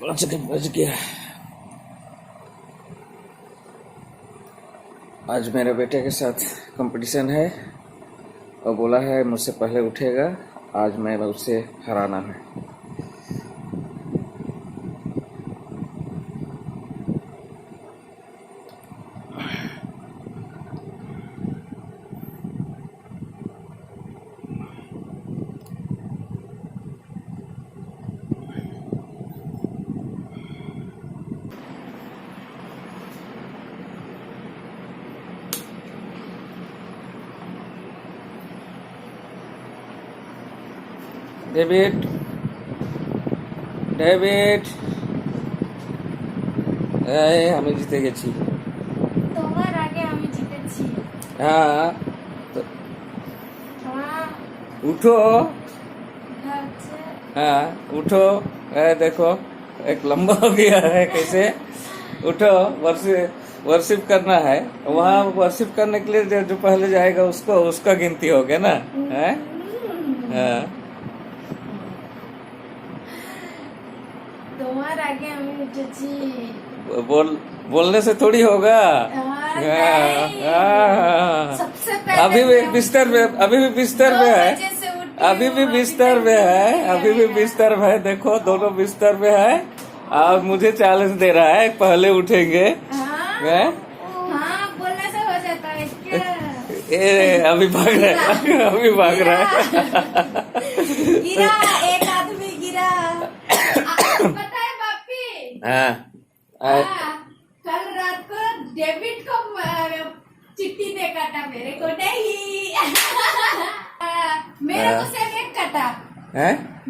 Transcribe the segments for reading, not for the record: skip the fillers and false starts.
बच गया। आज मेरे बेटे के साथ कंपटीशन है और बोला है मुझसे पहले उठेगा। आज मैं उसे हराना है। डेविड डेविड আমি জিতে গেছি। তোমার আগে আমি জিতেছি। हाँ तो हाँ, उठो। अच्छा। हाँ उठो। देखो एक लंबा हो गया है कैसे। उठो। वर्शिप करना है। वहाँ वर्शिप करने के लिए जो पहले जाएगा उसका गिनती हो गया ना है। हाँ তোমার আগে আমি উঠেছি। बोलने से थोड़ी होगा। सबसे पहले अभी भी बिस्तर में है। अभी भी बिस्तर में है। अभी भी बिस्तर में है। देखो दोनों बिस्तर में है। और मुझे चैलेंज दे रहा है पहले उठेंगे। हाँ, बोलने से हो जाता है क्या? अभी भाग रहा है। गिरा, एक आदमी गिरा। पता है बापी? हाँ कल रात को डेविड को चिट्ठी ने काटा, मेरे को नहीं। मेरे को सिर्फ एक काटा।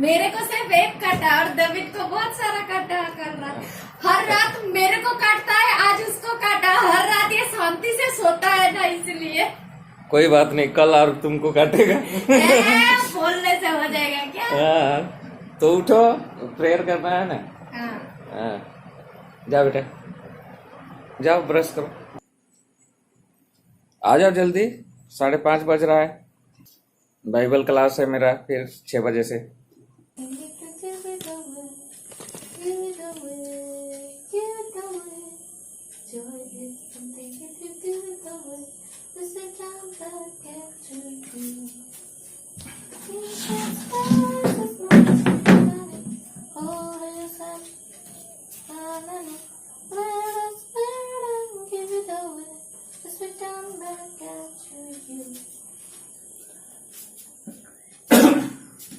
मेरे को सिर्फ एक काटा और डेविड को बहुत सारा काटा। कल रात हर रात मेरे को काटता है, आज उसको काटा। हर रात ये शांति से सोता है ना, इसलिए। कोई बात नहीं, कल और तुमको काटेगा। बोलने से हो जाएगा क्या? तो उठो, प्रेयर करना है ना। हाँ जाओ बेटा, जाओ ब्रश करो। आ जाओ जल्दी, 5:30 बज रहा है। बाइबल क्लास है मेरा फिर 6 बजे से।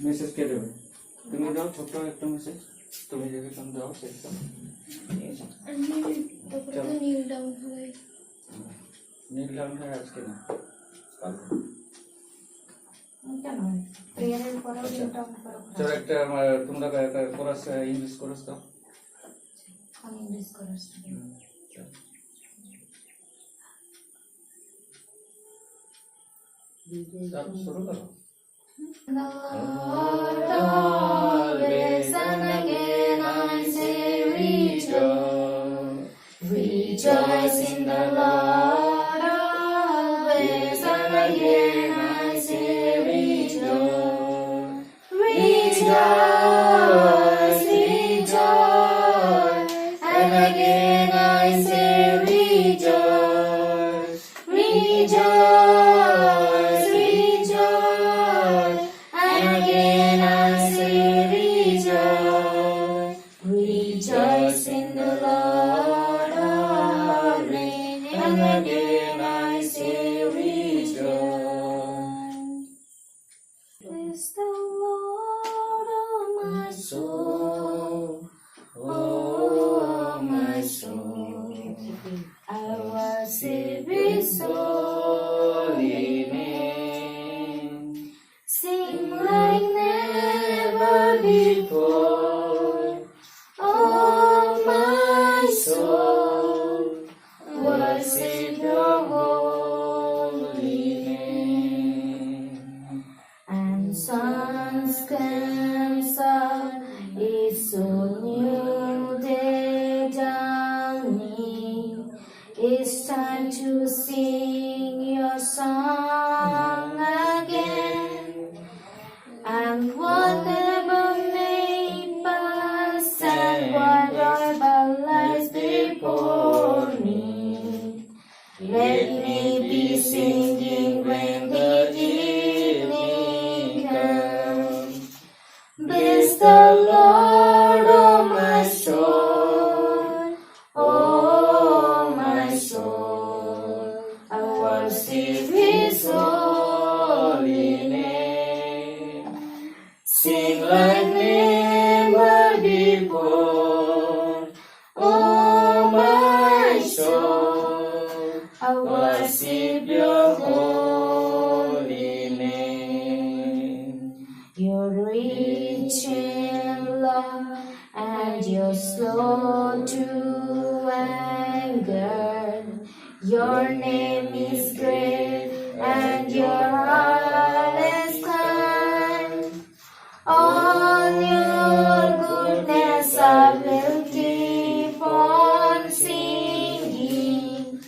মেসেজ কে দেবে? তুমি দাও ছোট্ট একটা মেসেজ। তুমি যেটা তুমি দাও সেটা। নীল ডাউন है आज के ना कल। चलो একটা তোমরা একটা কোরাস ইংলিশ কোরাস দাও। English chorus. आप शुरू करो। The Lord always and again I say rejoice. Rejoice in the Lord always and again I say rejoice. Rejoice, rejoice, and again I say rejoice. Rejoice, rejoice, and again I say rejoice. Rejoice in the Lord always, and again I say rejoice. Bless the Lord, oh my soul, oh my soul. I worship His holy name. Sing like never before. Oh my soul, worship Your holy name. And suns comes up, it's a new day dawning. It's time to sing Your song again. And whatever may pass and what Your name is great and your heart is kind. On your goodness I will keep on singing.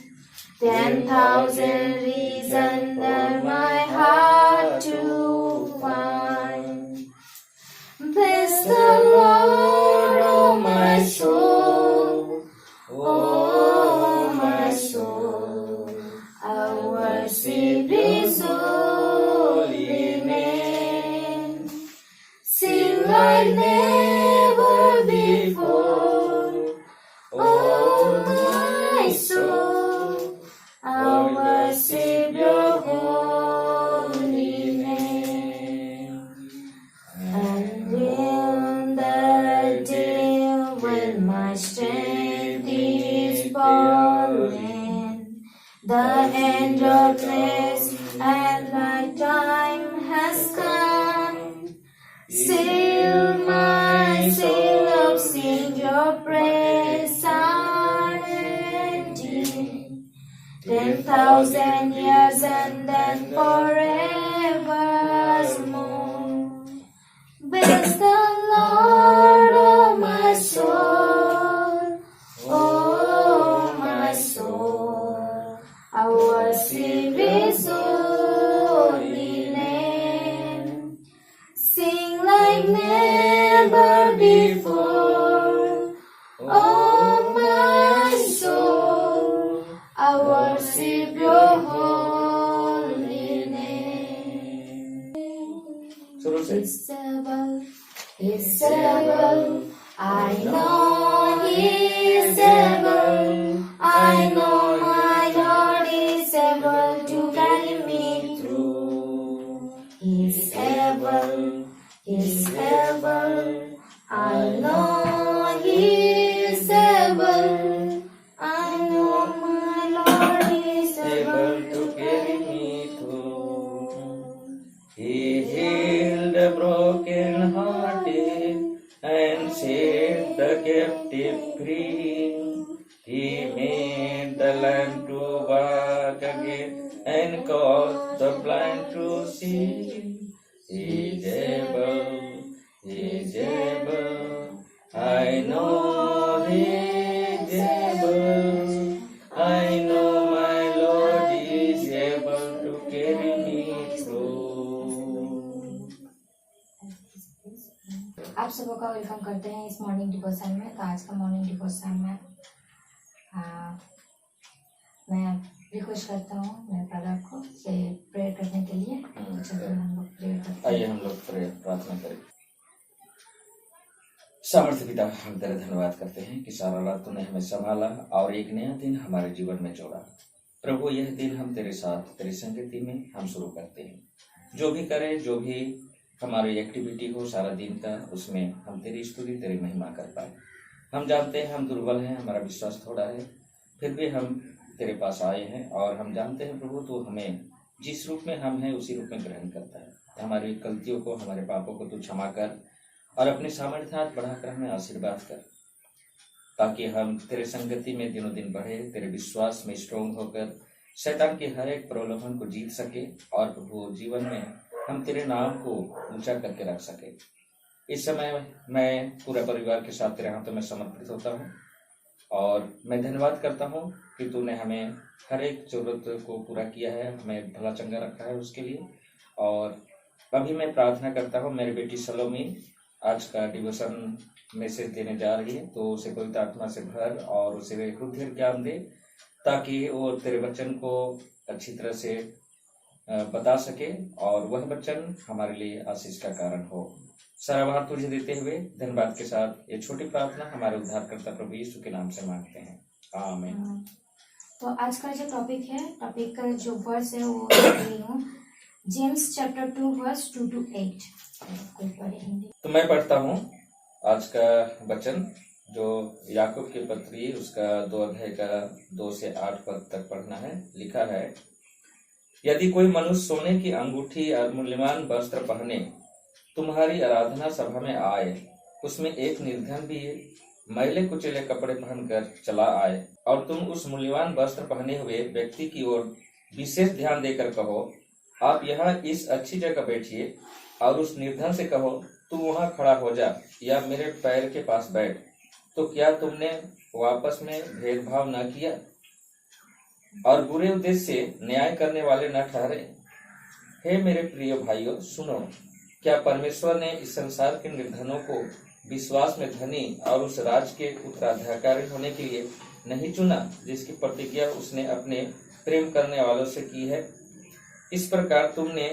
10,000 reasons that my heart to find. Bless the Lord, oh my soul, oh my soul. I worship His holy name. Sing like never before, oh my soul. I worship your holy name. And in the day when my strength is falling, the end of days and my time has come. Sail my sail up, sing your praise unending. 10,000 years and then forevermore. Bless the Lord, oh my soul, oh my soul. I worship His holy name. Sing like never before, oh my soul. I worship your holy name. He's able, He's able. I know He's able. I know my Lord is able to carry me through. He's able, He's able. I know He's able. I know my Lord is able to carry me through. He healed the broken hearted and set the captive free. He made the land to walk again and caused the blind to see. He's able, He's able. I know He's able. I know my Lord is able to carry me through. आप सबों का welcome करते हैं इस morning devotion में। तो आज का मॉर्निंग डिवोशन में मैं रिक्वेस्ट करता हूँ मेरे फादर को से प्रेयर करने के लिए। तो चलिए हम लोग प्रेयर करते हैं। आइए हम लोग प्रार्थना करें। सामर्थ्य पिता, हम तेरा धन्यवाद करते हैं कि सारा रात तूने हमें संभाला और एक नया दिन हमारे जीवन में जोड़ा। प्रभु, यह दिन हम तेरे साथ तेरी संगति में हम शुरू करते हैं। जो भी करें, जो भी हमारी एक्टिविटी हो सारा दिन का, उसमें हम तेरी स्तुति तेरी महिमा कर पाए। हम जानते हैं हम दुर्बल हैं, हमारा विश्वास थोड़ा है, फिर भी हम तेरे पास आए हैं और हम जानते हैं प्रभु तू हमें जिस रूप में हम हैं उसी रूप में ग्रहण करता है। हमारी गलतियों को, हमारे पापों को तू क्षमा कर और अपने सामर्थ्यात बढ़ाकर हमें आशीर्वाद कर, ताकि हम तेरे संगति में दिनों दिन बढ़े, तेरे विश्वास में स्ट्रोंग होकर शैतान के हर एक प्रलोभन को जीत सके और प्रभु जीवन में हम तेरे नाम को ऊंचा करके रख सके। इस समय मैं पूरा परिवार के साथ तेरे हाथों में समर्पित होता हूँ और मैं धन्यवाद करता हूँ कि तूने हमें हर एक जरूरत को पूरा किया है, हमें भला चंगा रखा है उसके लिए। और अभी मैं प्रार्थना करता हूँ मेरी बेटी सलोमी आज का डिवोशन मैसेज देने जा रही है, तो उसे पवित्र आत्मा से भर और उसे हृदय ज्ञान दे ताकि वो तेरे वचन को अच्छी तरह से बता सके और वह वचन हमारे लिए आशीष का कारण हो। सारा भार तुझे देते हुए धन्यवाद के साथ ये छोटी प्रार्थना हमारे उद्धारकर्ता प्रभु यीशु के नाम से मांगते हैं, आमीन। तो आज का जो टॉपिक का जो वर्स है वो रही हूँ जेम्स चैप्टर 2 वर्स 2 to 8। कोई पढ़े हिंदी? तो मैं पढ़ता हूँ आज का वचन जो याकूब की पत्री उसका 2 अध्याय का 2 से 8 पद तक पढ़ना है। लिखा है, यदि कोई मनुष्य सोने की अंगूठी और मूल्यवान वस्त्र पहने तुम्हारी आराधना सभा में आए, उसमें एक निर्धन भी मैले कुचेले कपड़े पहनकर चला आए और तुम उस मूल्यवान वस्त्र पहने हुए व्यक्ति की ओर विशेष ध्यान देकर कहो, आप यहाँ इस अच्छी जगह बैठिए, और उस निर्धन से कहो, तू वहाँ खड़ा हो जा या मेरे पैर के पास बैठ, तो क्या तुमने वापस में भेदभाव न किया और बुरे उद्देश्य से न्याय करने वाले न ठहरे? हे मेरे प्रिय भाइयों, सुनो, क्या परमेश्वर ने इस संसार के निर्धनों को विश्वास में धनी और उस राज के उत्तराधिकारी होने के लिए नहीं चुना जिसकी प्रतिज्ञा उसने अपने प्रेम करने वालों से की है? इस प्रकार तुमने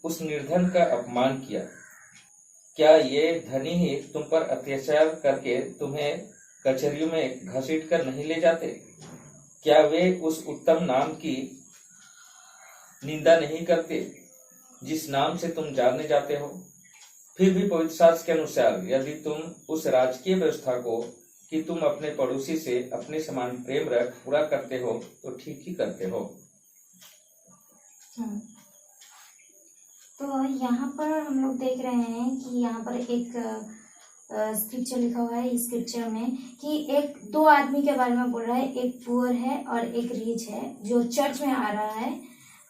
उस निर्धन का अपमान किया। क्या ये धनी ही तुम पर अत्याचार करके तुम्हें कचहरियों में घसीट कर नहीं ले जाते? क्या वे उस उत्तम नाम की निंदा नहीं करते जिस नाम से तुम जाने जाते हो? फिर भी पवित्र शास्त्र के अनुसार यदि तुम उस राजकीय व्यवस्था को कि तुम अपने पड़ोसी से अपने समान प्रेम रख पूरा करते हो तो ठीक ही करते हो। तो यहाँ पर हम लोग देख रहे हैं कि यहाँ पर एक स्क्रिप्चर लिखा हुआ है। इस स्क्रिप्चर में कि एक दो आदमी के बारे में बोल रहा है, एक पुअर है और एक रिच है, जो चर्च में आ रहा है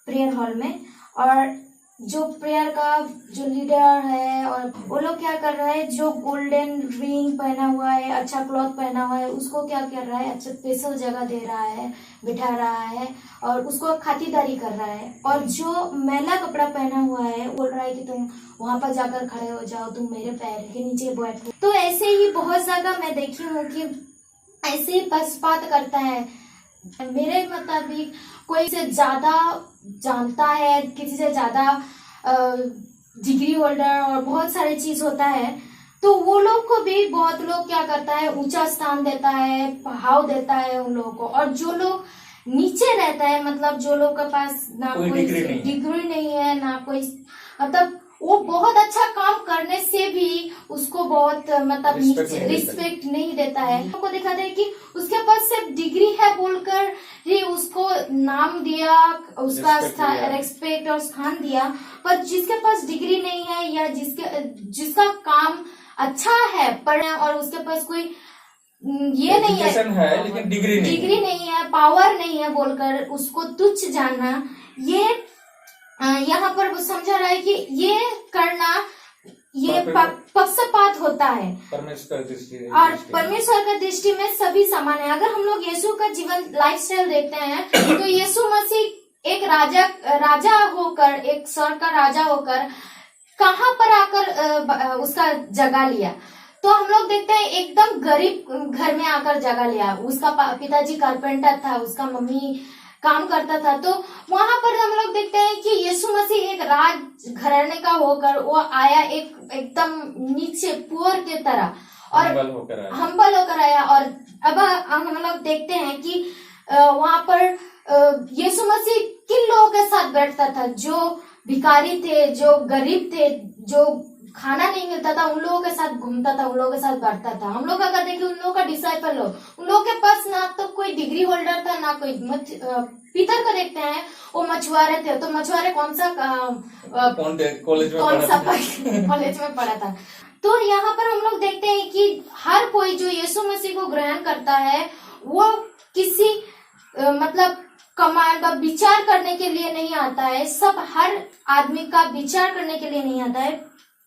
प्रेयर हॉल में। और जो प्रेयर का जो लीडर है और वो लोग क्या कर रहा है, जो गोल्डन रिंग पहना हुआ है, अच्छा क्लॉथ पहना हुआ है, उसको क्या कर रहा है, अच्छा स्पेशल जगह दे रहा है, बिठा रहा है और उसको खातिरदारी कर रहा है। और जो मैला कपड़ा पहना हुआ है बोल रहा है कि तुम वहां पर जाकर खड़े हो जाओ, तुम मेरे पैर के नीचे बैठो। तो ऐसे ही बहुत जगह मैं देखी हूँ कि ऐसे ही पक्षपात करता है। मेरे मुताबिक कोई से ज्यादा जानता है, किसी से ज्यादा डिग्री होल्डर और बहुत सारी चीज होता है, तो वो लोग को भी बहुत लोग क्या करता है, ऊंचा स्थान देता है, भाव देता है उन लोगों को। और जो लोग नीचे रहता है, मतलब जो लोग के पास ना कोई डिग्री नहीं है, ना कोई, मतलब वो बहुत अच्छा काम करने से भी उसको बहुत मतलब रिस्पेक्ट नहीं देता है। हमको दिखाता है कि उसके पास सिर्फ डिग्री है बोलकर ही उसको नाम दिया, उसका रेस्पेक्ट और स्थान दिया। पर जिसके पास डिग्री नहीं है या जिसका काम अच्छा है पर और उसके पास कोई ये नहीं है लेकिन डिग्री नहीं है, पावर नहीं है बोलकर उसको तुच्छ जानना, ये यहाँ पर वो समझा रहा है कि ये करना ये पक्षपात होता है परमेश्वर दृष्टि और परमेश्वर का दृष्टि में सभी समान है। अगर हम लोग यीशु का जीवन लाइफस्टाइल देखते हैं तो यीशु मसीह एक राजा होकर, एक स्वर्ग का राजा होकर कहाँ पर आकर उसका जगह लिया। तो हम लोग देखते हैं एकदम गरीब घर में आकर जगह लिया। उसका पिताजी कारपेंटर था, उसका मम्मी काम करता था। तो वहां पर हम लोग देखते हैं कि यीशु मसीह एक राज घराने का होकर वो आया, एक एकदम नीचे पुअर के तरह और हम्बल होकर आया। और अब हम लोग देखते हैं कि वहां पर यीशु मसीह किन लोगों के साथ बैठता था, जो भिखारी थे, जो गरीब थे, जो खाना नहीं मिलता था, उन लोगों के साथ घूमता था, उन लोगों के साथ बैठता था। हम लोग अगर देखें उन लोगों का डिसाइपल हो, उन लोगों के पास ना तो कोई डिग्री होल्डर था, ना कोई पीतर को देखते हैं वो मछुआरे थे। तो मछुआरे कौन सा कॉलेज में पढ़ा था। तो यहाँ पर हम लोग देखते हैं कि हर कोई जो यीशु मसीह को ग्रहण करता है वो किसी मतलब कमांड का विचार करने के लिए नहीं आता है। सब हर आदमी का विचार करने के लिए नहीं आता है,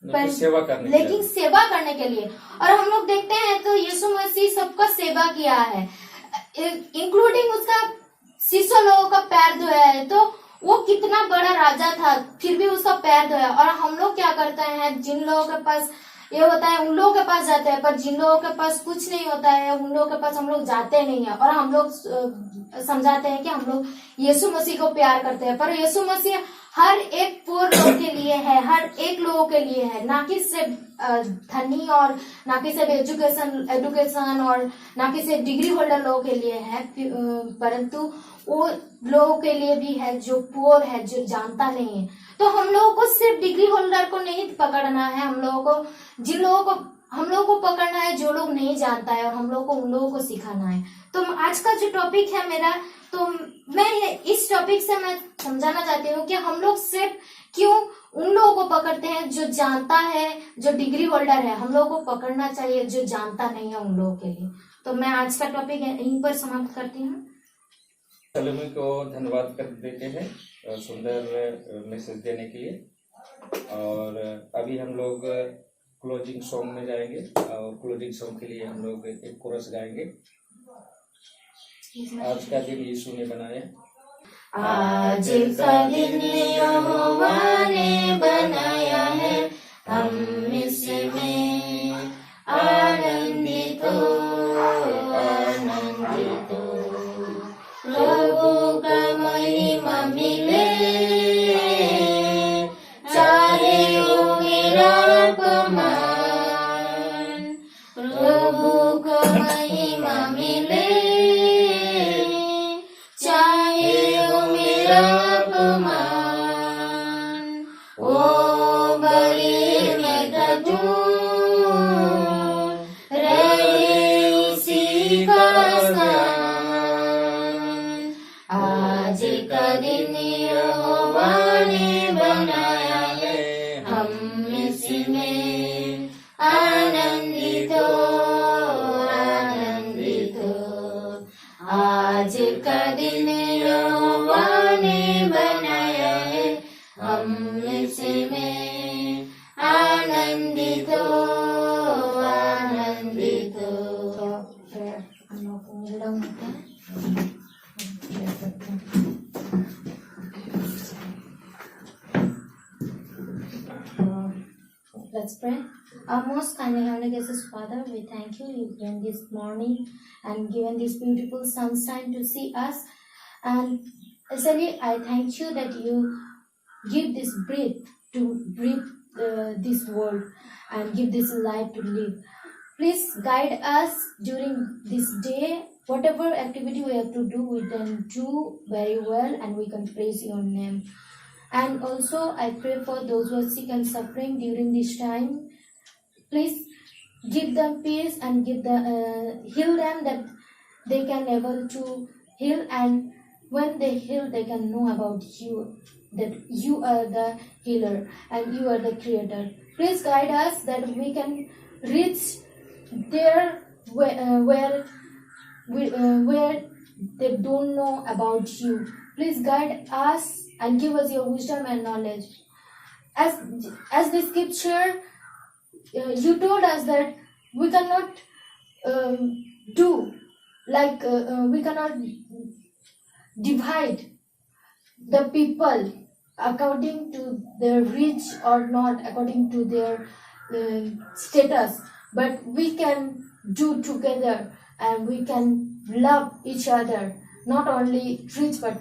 लेकिन सेवा करने के लिए। और हम लोग देखते हैं तो यीशु मसीह सबका सेवा किया है, इंक्लूडिंग उसका शिष्य लोगों का पैर धोया है। तो वो कितना बड़ा राजा था, फिर भी उसका पैर धोया। और हम लोग क्या करते हैं, जिन लोगों के पास ये होता है उन लोगों के पास जाते हैं, पर जिन लोगों के पास कुछ नहीं होता है उन लोगों के पास हम लोग जाते नहीं है। और हम लोग समझाते हैं कि हम लोग यीशु मसीह को प्यार करते हैं, पर यीशु मसीह हर एक पुअर लोग के लिए है, हर एक लोगों के लिए है, ना कि सिर्फ धनी और ना कि सिर्फ एजुकेशन और ना कि सिर्फ डिग्री होल्डर लोगों के लिए है, परंतु वो लोगों के लिए भी है जो पुअर है, जो जानता नहीं है। तो हम लोगों को सिर्फ डिग्री होल्डर को नहीं पकड़ना है, हम लोगों को हम लोगों को पकड़ना है जो लोग नहीं जानता है, और हम लोगों को उन लोगों को सिखाना है। तो आज का जो टॉपिक है मेरा, तो मैं इस टॉपिक से मैं समझाना चाहती हूँ कि हम लोग सिर्फ क्यों उन लोगों को पकड़ते हैं जो जानता है, जो डिग्री होल्डर है। हम लोगों को पकड़ना चाहिए जो जानता नहीं है उन लोगों के लिए। तो मैं आज का टॉपिक यहीं पर समाप्त करती हूँ। सलोमी को धन्यवाद कर देते हैं सुंदर मैसेज देने के लिए। और अभी हम लोग क्लोजिंग सॉन्ग में जाएंगे और क्लोजिंग सॉन्ग के लिए हम लोग एक कोरस गाएंगे। आज का दिन यीशु ने बनाया, आज का दिन यहोवा ने बनाया है, हम इसमें आनंदित हो, आनंदित हो। प्रभु का महिमा मिले, चाहे हो मेरा अपमान। प्रभु का महिमा मिले, चाहे हो मेरा अपमान। ओ बलि में कटूं, रहे उसी का स्थान। आज का दिन यहोवा ने बनाया है, हम इसमें आनंदित हो, आनंदित हो। आज का दिन यहोवा ने बनाया है, हम इसमें आनंदित हो, आनंदित हो। तो फिर हम लोग को मिल रहा होता है। Let's pray. Our most kindly heavenly gracious Father, we thank you. You've given this morning and given this beautiful sunshine to see us. And especially, I thank you that you give this breath to breathe this world and give this life to live. Please guide us during this day. Whatever activity we have to do, we can do very well and we can praise your name. And also, I pray for those who are sick and suffering during this time. Please give them peace and heal them, that they can able to heal. And when they heal, they can know about you, that you are the healer and you are the creator. Please guide us that we can reach there where they don't know about you. Please guide us and give us your wisdom and knowledge. As the scripture, you told us that we cannot do like we cannot divide the people according to their rich or not, according to their status, but we can do together and we can love each other, not only rich but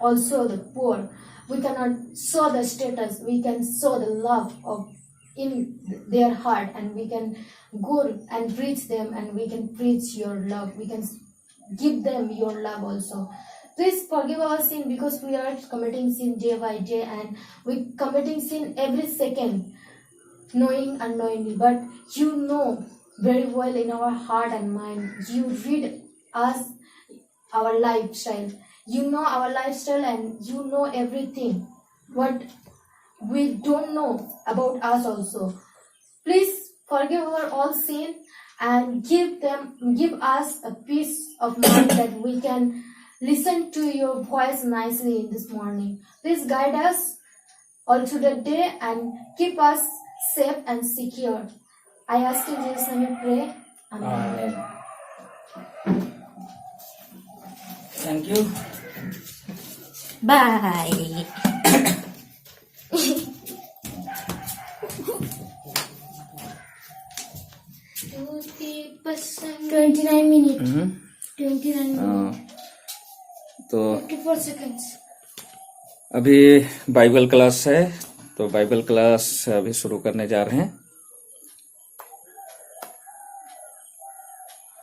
also the poor. We cannot show the status, we can show the love of in their heart, and we can go and reach them and we can preach your love. We can give them your love also. Please forgive our sin, because we are committing sin day by day and we committing sin every second, knowing unknowingly. But you know very well in our heart and mind. You read us, our lifestyle. You know our lifestyle and you know everything what we don't know about us also. Please forgive our all sin and give us a peace of mind that we can listen to your voice nicely in this morning. Please guide us all through the day and keep us safe and secure. I ask in Jesus' name we pray. Amen. Thank you, Bye. 29 minutes. 29 minutes. तो 54 seconds. अभी Bible class है, तो Bible class अभी शुरू करने जा रहे हैं।